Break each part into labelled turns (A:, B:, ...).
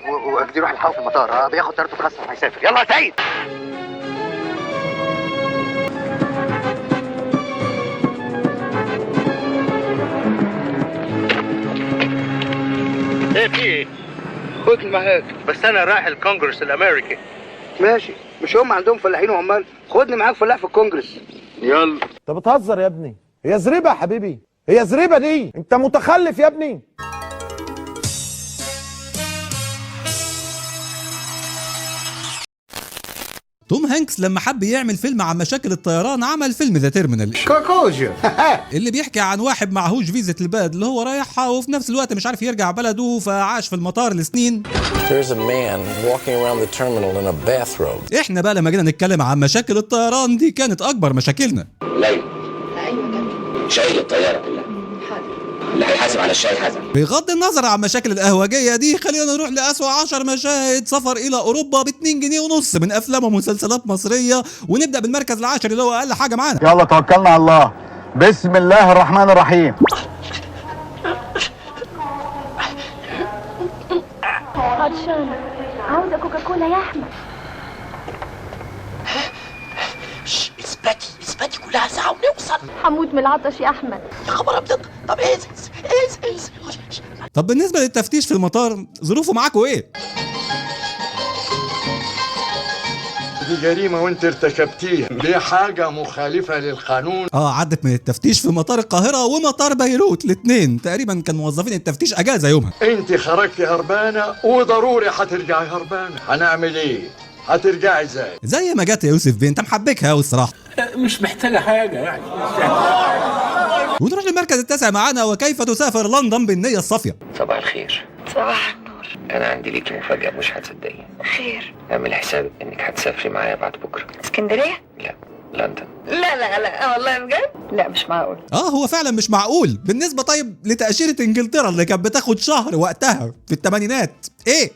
A: واجدي روح الحقه في المطار. بياخد طيارته الخاصه وهيسافر. يلا يا سيد.
B: ايه في ايه؟
A: خدني معاك.
B: بس انا رايح الكونجرس الامريكي.
A: ماشي، مش هم عندهم فلاحين وعمال؟ خدني معاك فلاح في الكونجرس.
B: يلا.
C: انت بتهزر يا ابني؟ هي زريبه يا حبيبي، هي زريبه دي، انت متخلف يا ابني.
D: توم هانكس لما حب يعمل فيلم عن مشاكل الطيران عمل فيلم ذا تيرمينال
C: كوكوجو
D: اللي بيحكي عن واحد معهوش فيزة البلد اللي هو رايحها وفي نفس الوقت مش عارف يرجع بلده فعاش في المطار لسنين.
E: There's a man walking around the terminal in a bathrobe.
D: احنا بقى لما جينا نتكلم عن مشاكل الطيران دي كانت اكبر مشاكلنا.
F: ليلى. ايوه كابتن. شايل الطياره كلها. حاضر. اللي هيحاسب على الشاي حسن.
D: بغض النظر عن مشاكل القهوجيه دي خلينا نروح لأسوأ 10 مشاهد سفر الى اوروبا ب2 جنيه ونص من افلام ومسلسلات مصريه، ونبدا بالمركز العاشر اللي هو اقل حاجه معانا.
C: يلا توكلنا على الله. بسم الله الرحمن الرحيم.
G: عطشانة، عاوزة كوكاكولا يا أحمد.
F: اثبتي كلها ساعة ونوصل.
G: هموت من العطش يا أحمد.
F: يا خبر أبيض. طب ايه
D: طب بالنسبه للتفتيش في المطار ظروفه معاكم ايه؟
H: دي جريمة وانت ارتكبتيها، دي حاجة مخالفة للقانون.
D: عدت من التفتيش في مطار القاهرة ومطار بيروت الاثنين تقريبا كان موظفين التفتيش اجازة يومها.
H: انت خرجتي هربانة وضروري هترجعي هربانة. هنعمل ايه؟ هترجعي ازاي؟
D: زي ما جت يا يوسف بيه، انت محبكها قوي الصراحة.
I: مش محتاجة حاجة يعني.
D: ونروح للمركز التاسع معانا وكيف تسافر لندن بالنية الصافية.
F: صباح الخير.
G: صباح النور.
F: أنا عندي ليكي مفاجأة مش هتصدقيها.
G: خير.
F: اعمل حسابك إنك هتسافري معايا بعد بكرة.
G: اسكندرية؟
F: لا، لندن.
G: لا والله بجد؟ لا مش معقول.
D: هو فعلا مش معقول. بالنسبة طيب لتأشيرة انجلترا اللي كانت بتاخد شهر وقتها في الثمانينات ايه؟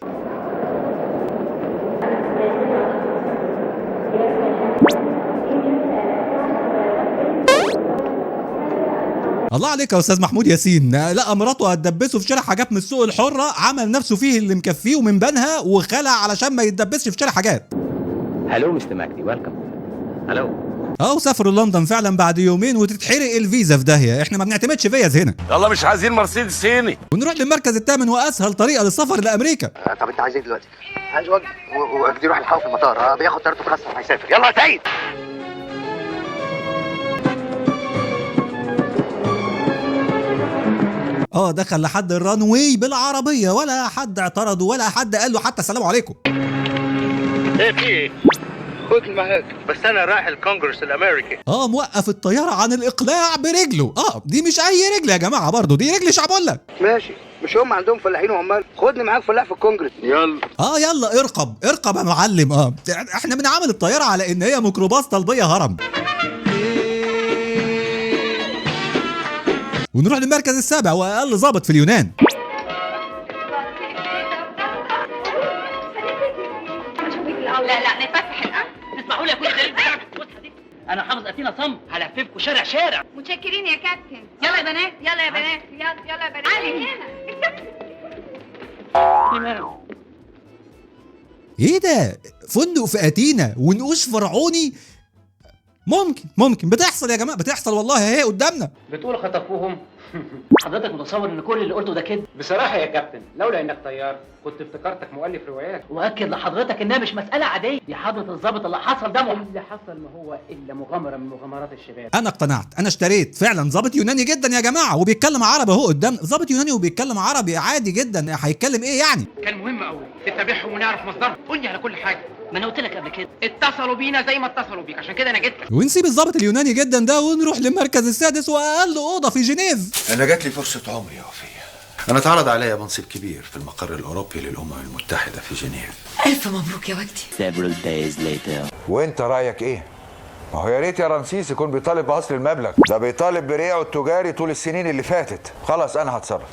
D: الله عليك يا استاذ محمود ياسين. لقى مراته هتدبسه في شارع حاجات من السوق الحرة، عمل نفسه فيه اللي مكفيه ومن بنها وخلع علشان ما يتدبسش في شارع حاجات.
F: هلو مستر مجدي، ويلكم. هلو.
D: وسافروا لندن فعلا بعد يومين وتتحرق الفيزا في داهية. احنا ما بنعتمدش فيز هنا.
B: يلا مش عايزين مرسيدس صيني.
D: ونروح للمركز الثامن واسهل طريقة للسفر لامريكا.
A: طب انت عايز ايه دلوقتي؟ عايز واجدي روح الحقه في المطار. بياخد طيارته الخاصه وهيسافر. يلا يا سيد.
D: دخل لحد الرانوي بالعربية ولا حد اعترضه ولا حد قال له حتى السلام عليكم.
B: ايه في ايه؟
A: خدني معاك.
B: بس انا رايح الكونجرس الامريكي.
D: موقف الطيارة عن الاقلاع برجله. دي مش اي رجل يا جماعة، برضو دي رجل شعبولة.
A: ماشي، مش هم عندهم فلاحين وعمال؟ خدني معاك فلاح في الكونجرس.
B: يلا.
D: يلا ارقب يا معلم. احنا بنعامل الطيارة على ان هي ميكروباص طلبية هرم. ونروح للمركز السابع واقل ضابط في اليونان.
G: لا نتفتح الآن.
I: اسمحوا لي يا كل دليل بتاعك الفسحة دي. أنا حافظ أثينا صم، هلففكوا شارع.
G: متشكرين يا كابتن. يلا يا بنات يلا يا بنات علي هنا.
D: ايه ده؟ فندق في اتينا ونقوش فرعوني؟ ممكن بتحصل يا جماعه، بتحصل والله اهي قدامنا.
I: بتقول خطفوهم؟ حضرتك متصور ان كل اللي قلته ده كده؟ بصراحه يا كابتن لولا انك طيار كنت افتكرتك مؤلف روايات. واكد لحضرتك انها مش مساله عاديه، دي حضره الضابط اللي حصل ده اللي حصل ما هو الا مغامره من مغامرات الشباب.
D: انا اقتنعت، انا اشتريت فعلا ضابط يوناني جدا يا جماعه وبيتكلم عربي اهو قدام. ضابط يوناني وبيتكلم عربي عادي جدا، هيتكلم ايه يعني؟
I: كان مهم قوي نتابعهم ونعرف مصدرهم. قول لي على كل حاجه. ما انا قلت لك قبل كده اتصلوا بينا زي ما اتصلوا بيك، عشان كده انا جيت لك.
D: ونسيب الضابط اليوناني جدا ده ونروح للمركز السادس واقل اوضه في جنيف.
J: انا جات لي فرصه عمري يا وفيه. انا اتعرض عليا منصب كبير في المقر الاوروبي للامم المتحده في جنيف.
G: الف مبروك يا وجدي.
E: Several days later.
K: وانت رايك ايه؟ ما هو يا ريت يا رمسيس يكون بيطالب باصل المبلغ ده، بيطالب بريعه التجاري طول السنين اللي فاتت. خلاص انا هتصرف.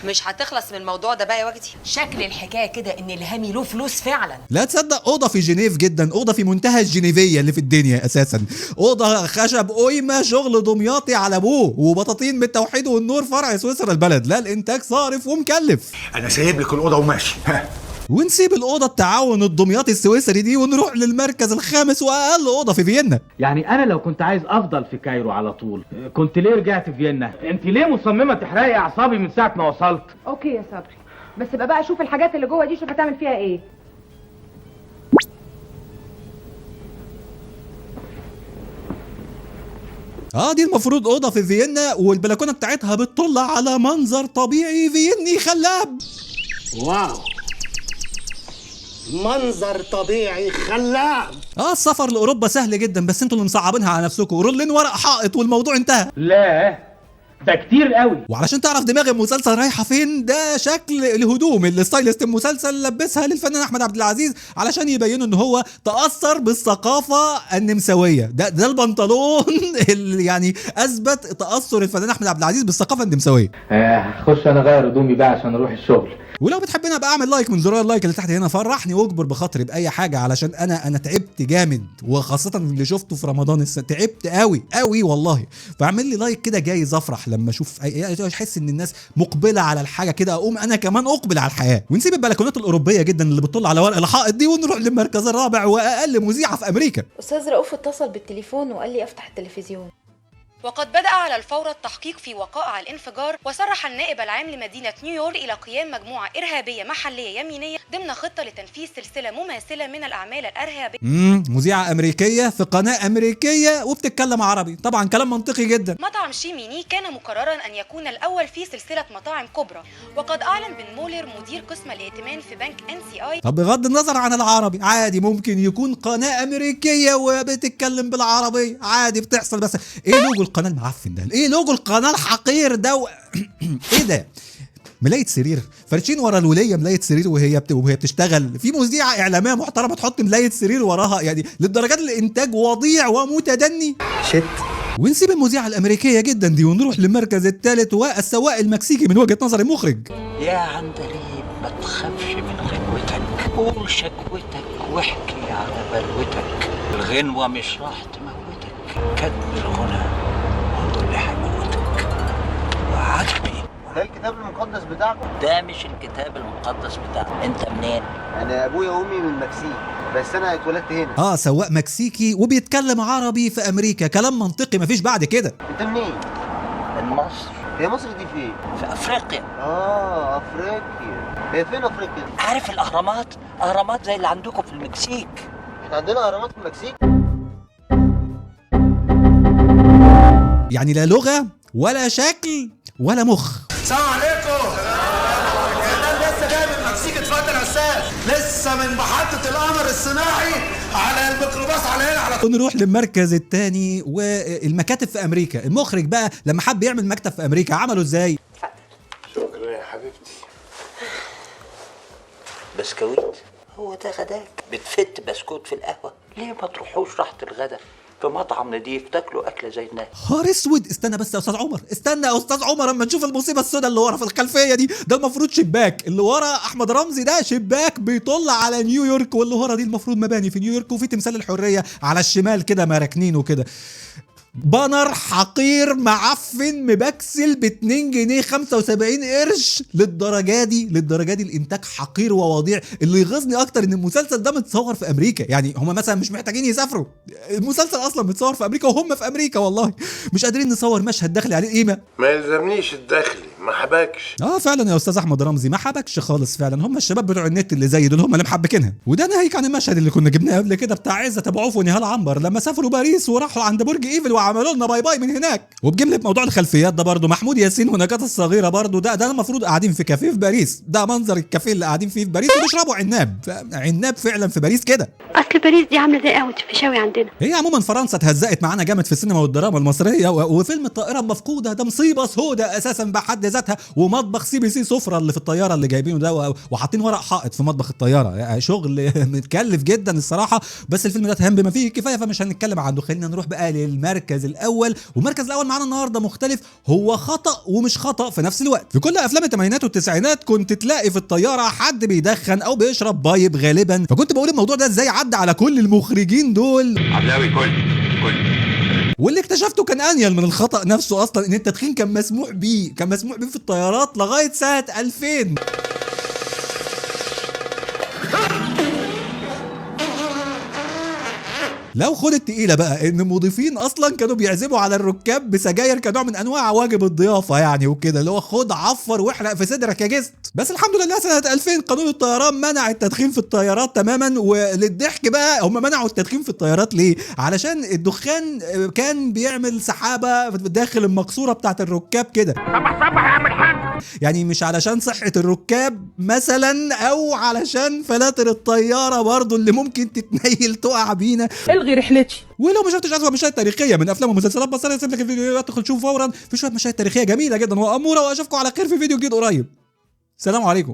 L: مش هتخلص من الموضوع ده بقى يا وجدي. شكل الحكايه كده ان الهامي له فلوس فعلا.
D: لا تصدق، اوضه في جنيف جدا، اوضه في منتهى الجنيفيه اللي في الدنيا اساسا، اوضه خشب قيمه، شغل دمياطي على ابوه، وبطاطين من التوحيد والنور فرع سويسرا البلد. لا الانتاج صارف ومكلف.
J: انا سايب لك الاوضه وماشي.
D: ونسيب الاوضه التعاون الدمياطي السويسري دي ونروح للمركز الخامس واقل اوضه في فيينا.
I: يعني انا لو كنت عايز افضل في كايرو على طول كنت ليه رجعت فيينا؟ انت ليه مصممه تحرقي اعصابي من ساعه ما وصلت؟
G: اوكي يا صبري، بس بقى شوف الحاجات اللي جوه دي، شوف هتعمل فيها ايه.
D: دي المفروض اوضه في فيينا، والبلكونه بتاعتها بتطل على منظر طبيعي فييني خلاب.
A: واو، منظر طبيعي خلاب.
D: السفر لاوروبا سهل جدا، بس انتوا اللي مصعبينها على نفسكم. رولين ورق حائط والموضوع انتهى.
I: لا ده كتير قوي.
D: وعلشان تعرف دماغ المسلسل رايحه فين، ده شكل الهدوم اللي ستايلست المسلسل لبسها للفنان احمد عبد العزيز علشان يبينوا ان هو تاثر بالثقافه النمساويه. ده البنطلون اللي يعني اثبت تاثر الفنان احمد عبد العزيز بالثقافه النمساويه.
I: هخش انا اغير هدومي بقى عشان اروح الشغل.
D: ولو بتحبنا بقى اعمل لايك من زرار اللايك اللي تحت هنا، فرحني واجبر بخاطري باي حاجه، علشان انا تعبت جامد، وخاصه اللي شفته في رمضان تعبت قوي قوي والله. فاعمل لي لايك كده، جايز افرح لما اشوف احس ان الناس مقبله على الحاجه كده، اقوم انا كمان اقبل على الحياه. ونسيب البلكونات الاوروبيه جدا اللي بتطل على ورق الحائط دي، ونروح للمركز الرابع واقل مذيعه في امريكا.
M: استاذ رؤوف اتصل بالتليفون وقال لي افتح التلفزيون.
L: وقد بدأ على الفور التحقيق في وقائع الانفجار، وصرح النائب العام لمدينة نيويورك إلى قيام مجموعة إرهابية محلية يمينية ضمن خطة لتنفيذ سلسلة مماثلة من الأعمال الإرهابية.
D: مذيعة أمريكية في قناة أمريكية وبتتكلم عربي، طبعا كلام منطقي جدا.
L: مطعم شيميني كان مقررا أن يكون الأول في سلسلة مطاعم كبرى، وقد أعلن بن مولر مدير قسم الائتمان في بنك NCI.
D: طب بغض النظر عن العربي عادي، ممكن يكون قناة أمريكية وبتتكلم بالعربي عادي، بتحصل. بس إيه لوجو القناة المعفن ده؟ ايه لوجو القناه الحقير ده ايه ده؟ ملايه سرير فرشين ورا الوليه، ملايه سرير وهي بتشتغل. في مذيعه اعلاميه محترمه تحط ملايه سرير وراها؟ يعني للدرجات الانتاج وضيع ومتدني. ونسيب المذيعه الامريكيه جدا دي ونروح للمركز الثالث والسواق المكسيكي من وجهه نظر المخرج.
N: يا عندليب ما تخافش من غنوتك، قول شكوتك واحكي على بلوتك، الغنوه مش راح تموتك، كتب الغنى اللي هيموتك. وعجبي
A: ده الكتاب المقدس بتاعكم؟
N: ده مش الكتاب المقدس بتاعنا. انت منين؟
A: انا ابويا وامي من المكسيك، بس انا اتولدت هنا.
D: سواق مكسيكي وبيتكلم عربي في امريكا، كلام منطقي مفيش بعد كده.
A: انت منين؟
N: من مصر.
A: هي مصر دي فين؟
N: في افريقيا.
A: افريقيا. هي فين افريقيا؟
N: عارف الاهرامات؟ اهرامات زي اللي عندكم في المكسيك.
A: احنا عندنا اهرامات في المكسيك؟
D: يعني لا لغة ولا شكل ولا مخ.
C: السلام عليكم. لسه جاي من المكسيك، اتفضل يا استاذ. لسه من محطة القمر الصناعي على الميكروباص على هنا على طول.
D: نروح للمركز الثاني والمكاتب في امريكا. المخرج بقى لما حب يعمل مكتب في امريكا عمله ازاي؟
E: شكرا يا حبيبتي.
N: بسكويت هو ده غداك؟ بتفت بسكوت في القهوة؟ ليه ما تروحوش راحة الغدا في مطعم نضيف تاكلوا اكله زي الناس؟
D: نهار اسود. استنى بس يا استاذ عمر، استنى يا استاذ عمر اما نشوف المصيبه السوداء اللي ورا في الخلفيه دي. ده المفروض شباك اللي ورا احمد رمزي، ده شباك بيطل على نيويورك، واللي ورا دي المفروض مباني في نيويورك، وفي تمثال الحريه على الشمال كده مراكنينه كده. بانر حقير معفن مبكسل ب 2 جنيه 75 قرش. للدرجه دي الانتاج حقير ووضيع. اللي يغيظني اكتر ان المسلسل ده متصور في امريكا، يعني هم مثلا مش محتاجين يسافروا، المسلسل اصلا متصور في امريكا وهم في امريكا. والله مش قادرين نصور مشهد داخلي عليه قيمه.
B: ما يلزمنيش الداخلي، ما حبكش.
D: فعلا يا استاذ احمد رمزي ما حبكش خالص فعلا. هم الشباب بتوع النت اللي زي دول هم اللي محبكينها. وده ناهيك عن المشهد اللي كنا جبناه قبل كده بتاع عزت ابو عوف ونهال عنبر لما سافروا باريس وراحوا عند برج ايفل وعملوا لنا باي باي من هناك. وبجمله موضوع الخلفيات ده برضو محمود ياسين ونجاة الصغيره برضو، ده المفروض قاعدين في كافيه في باريس. ده منظر الكافيه اللي قاعدين فيه في باريس وبيشربوا عناب فعلا في باريس كده.
G: اصل باريس دي عامله زي قهوه الفيشاوي عندنا.
D: هي عموما فرنسا اتهزقت معانا جامد في السينما والدراما المصريه، وفيلم الطائره المفقوده ده مصيبه سودة اساسا بحد ذاتها، ومطبخ CBC سفره اللي في الطياره اللي جايبينه ده وحاطين ورق حائط في مطبخ الطياره، يعني شغل متكلف جدا الصراحه. بس الفيلم ده تهم بما فيه الكفايه فمش هنتكلم عنه. خلينا نروح بقى للمركز الاول، والمركز الاول معانا النهارده مختلف، هو خطا ومش خطا في نفس الوقت. في كل افلام الثمانينات والتسعينات كنت تلاقي في الطياره حد بيدخن او بيشرب بايب غالبا، فكنت بقول الموضوع ده ازاي عدى على كل المخرجين دول.
H: عبلاوي كل
D: واللي اكتشفته كان انيل من الخطا نفسه اصلا، ان التدخين كان مسموح بيه في الطيارات لغايه سنه 2000. لو خد التقيله بقى ان المضيفين اصلا كانوا بيعزموا على الركاب بسجاير كنوع من انواع واجب الضيافه يعني وكده، اللي هو خد عفر واحرق في صدرك يا جست. بس الحمد لله سنه 2000 قانون الطيران منع التدخين في الطيارات تماما. وللضحك بقى هم منعوا التدخين في الطيارات ليه؟ علشان الدخان كان بيعمل سحابه داخل المقصوره بتاعت الركاب كده.
O: صبح يا عم الحاج.
D: يعني مش علشان صحه الركاب مثلا، او علشان فلاتر الطياره برضو اللي ممكن تتنيل تقع بينا.
O: الغي رحلتي.
D: ولو ما شفتش اسوأ مشاهد تاريخيه من افلام ومسلسلات بصريه سيب لك الفيديو ادخل شوف فورا، في شويه مشاهد تاريخيه جميله جدا واموره، واشوفكم على خير في فيديو جديد قريب. السلام عليكم.